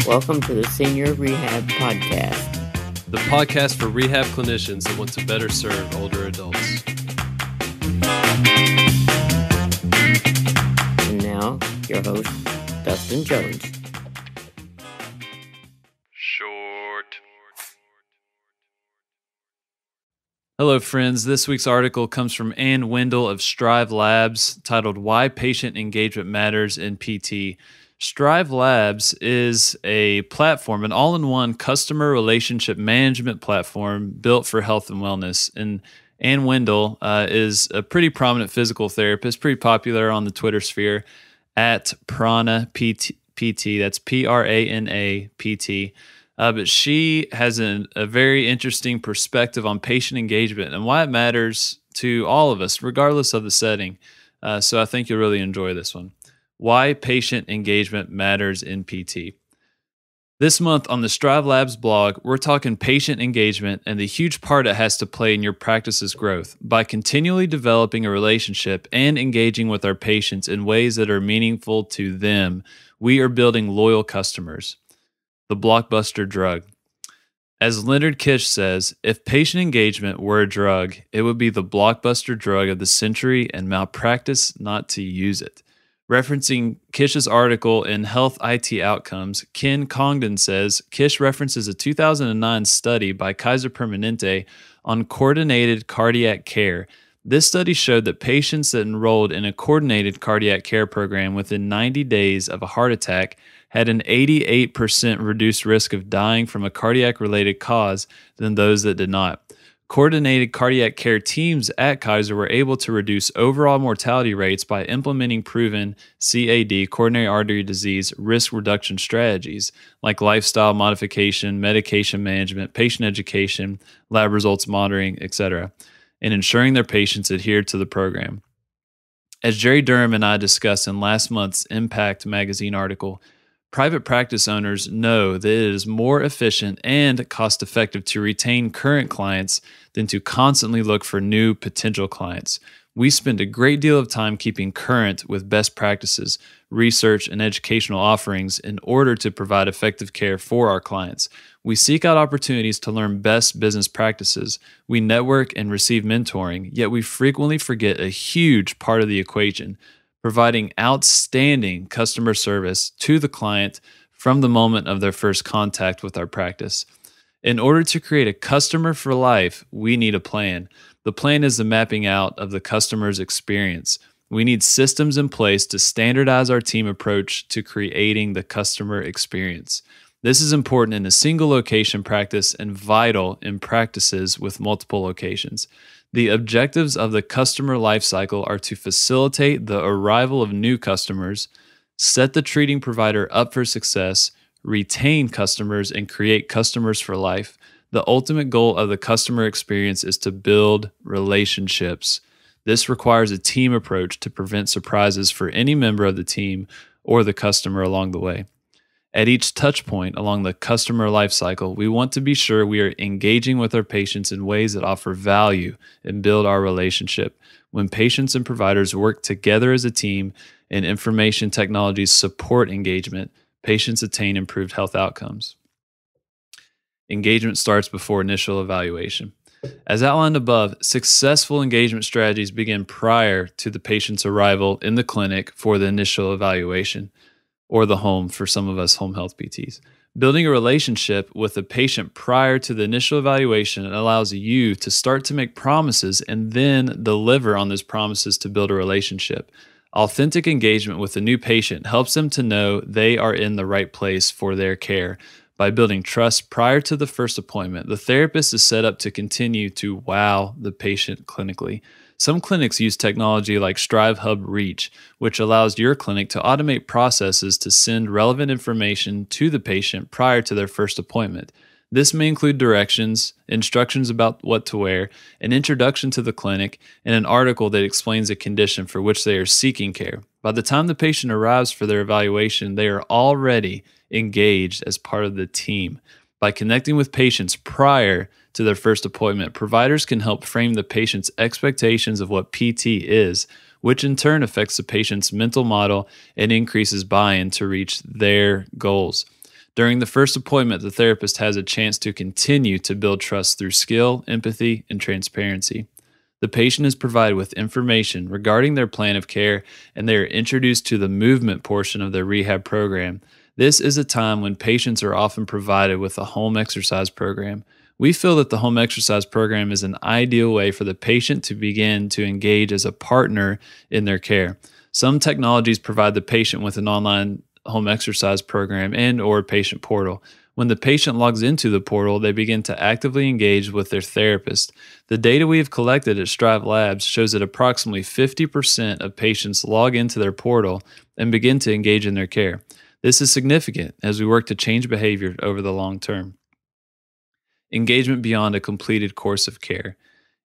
Welcome to the Senior Rehab Podcast, the podcast for rehab clinicians that want to better serve older adults. And now, your host, Dustin Jones. Hello, friends. This week's article comes from Wendel of Strive Labs, titled Why Patient Engagement Matters in PT. Strive Labs is a platform, an all-in-one customer relationship management platform built for health and wellness. And Ann Wendel is a pretty prominent physical therapist, pretty popular on the Twitter sphere, at Prana PT. That's Prana PT. But she has a very interesting perspective on patient engagement and why it matters to all of us, regardless of the setting. So I think you'll really enjoy this one. Why patient engagement matters in PT. This month on the Strive Labs blog, we're talking patient engagement and the huge part it has to play in your practice's growth. By continually developing a relationship and engaging with our patients in ways that are meaningful to them, we are building loyal customers. The blockbuster drug. As Leonard Kish says, if patient engagement were a drug, it would be the blockbuster drug of the century and malpractice not to use it. Referencing Kish's article in Health IT Outcomes, Ken Congdon says, Kish references a 2009 study by Kaiser Permanente on coordinated cardiac care. This study showed that patients that enrolled in a coordinated cardiac care program within 90 days of a heart attack had an 88% reduced risk of dying from a cardiac-related cause than those that did not. Coordinated cardiac care teams at Kaiser were able to reduce overall mortality rates by implementing proven CAD, coronary artery disease, risk reduction strategies like lifestyle modification, medication management, patient education, lab results monitoring, etc., and ensuring their patients adhered to the program. As Jerry Durham and I discussed in last month's Impact magazine article, private practice owners know that it is more efficient and cost-effective to retain current clients than to constantly look for new potential clients. We spend a great deal of time keeping current with best practices, research, and educational offerings in order to provide effective care for our clients. We seek out opportunities to learn best business practices. We network and receive mentoring, yet we frequently forget a huge part of the equation: providing outstanding customer service to the client from the moment of their first contact with our practice. In order to create a customer for life, we need a plan. The plan is the mapping out of the customer's experience. We need systems in place to standardize our team approach to creating the customer experience. This is important in a single location practice and vital in practices with multiple locations. The objectives of the customer lifecycle are to facilitate the arrival of new customers, set the treating provider up for success, retain customers, and create customers for life. The ultimate goal of the customer experience is to build relationships. This requires a team approach to prevent surprises for any member of the team or the customer along the way. At each touch point along the customer lifecycle, we want to be sure we are engaging with our patients in ways that offer value and build our relationship. When patients and providers work together as a team and information technologies support engagement, patients attain improved health outcomes. Engagement starts before initial evaluation. As outlined above, successful engagement strategies begin prior to the patient's arrival in the clinic for the initial evaluation, or the home for some of us home health PTs. Building a relationship with the patient prior to the initial evaluation allows you to start to make promises and then deliver on those promises to build a relationship. Authentic engagement with the new patient helps them to know they are in the right place for their care. By building trust prior to the first appointment, the therapist is set up to continue to wow the patient clinically. Some clinics use technology like Strive Hub Reach, which allows your clinic to automate processes to send relevant information to the patient prior to their first appointment. This may include directions, instructions about what to wear, an introduction to the clinic, and an article that explains a condition for which they are seeking care. By the time the patient arrives for their evaluation, they are already engaged as part of the team. By connecting with patients prior to their first appointment, providers can help frame the patient's expectations of what PT is, which in turn affects the patient's mental model and increases buy-in to reach their goals. During the first appointment, the therapist has a chance to continue to build trust through skill, empathy, and transparency. The patient is provided with information regarding their plan of care, and they are introduced to the movement portion of their rehab program. This is a time when patients are often provided with a home exercise program. We feel that the home exercise program is an ideal way for the patient to begin to engage as a partner in their care. Some technologies provide the patient with an online home exercise program and or patient portal. When the patient logs into the portal, they begin to actively engage with their therapist. The data we have collected at Strive Labs shows that approximately 50% of patients log into their portal and begin to engage in their care. This is significant as we work to change behavior over the long term. Engagement beyond a completed course of care.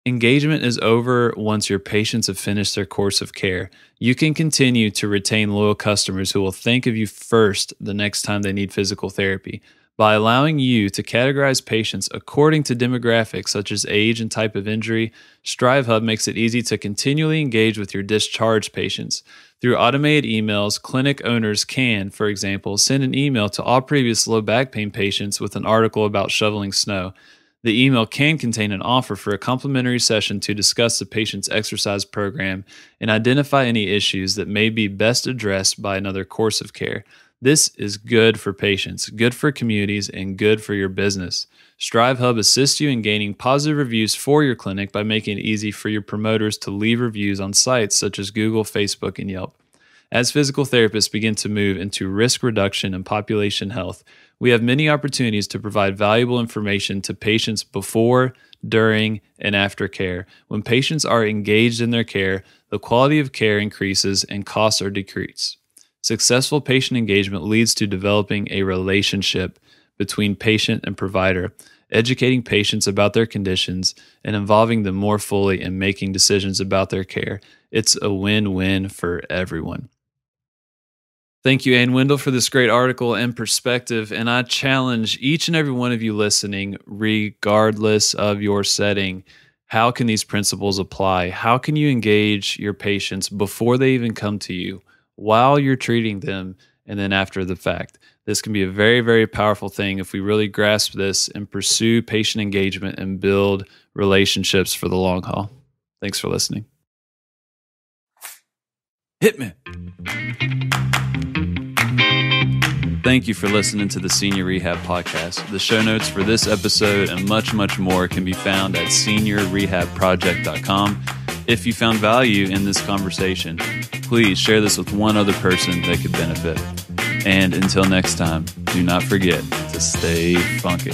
Engagement is over once your patients have finished their course of care. You can continue to retain loyal customers who will think of you first the next time they need physical therapy. By allowing you to categorize patients according to demographics such as age and type of injury, Strive Hub makes it easy to continually engage with your discharged patients. Through automated emails, clinic owners can, for example, send an email to all previous low back pain patients with an article about shoveling snow. The email can contain an offer for a complimentary session to discuss the patient's exercise program and identify any issues that may be best addressed by another course of care. This is good for patients, good for communities, and good for your business. Strive Hub assists you in gaining positive reviews for your clinic by making it easy for your promoters to leave reviews on sites such as Google, Facebook, and Yelp. As physical therapists begin to move into risk reduction and population health, we have many opportunities to provide valuable information to patients before, during, and after care. When patients are engaged in their care, the quality of care increases and costs are decreased. Successful patient engagement leads to developing a relationship between patient and provider, educating patients about their conditions, and involving them more fully in making decisions about their care. It's a win-win for everyone. Thank you, Ann Wendel, for this great article and perspective. And I challenge each and every one of you listening, regardless of your setting, how can these principles apply? How can you engage your patients before they even come to you, while you're treating them, and then after the fact? This can be a very, very powerful thing if we really grasp this and pursue patient engagement and build relationships for the long haul. Thanks for listening. Hit me. Thank you for listening to the Senior Rehab Podcast. The show notes for this episode and much, much more can be found at seniorrehabproject.com. If you found value in this conversation, please share this with one other person that could benefit. And until next time, do not forget to stay funky.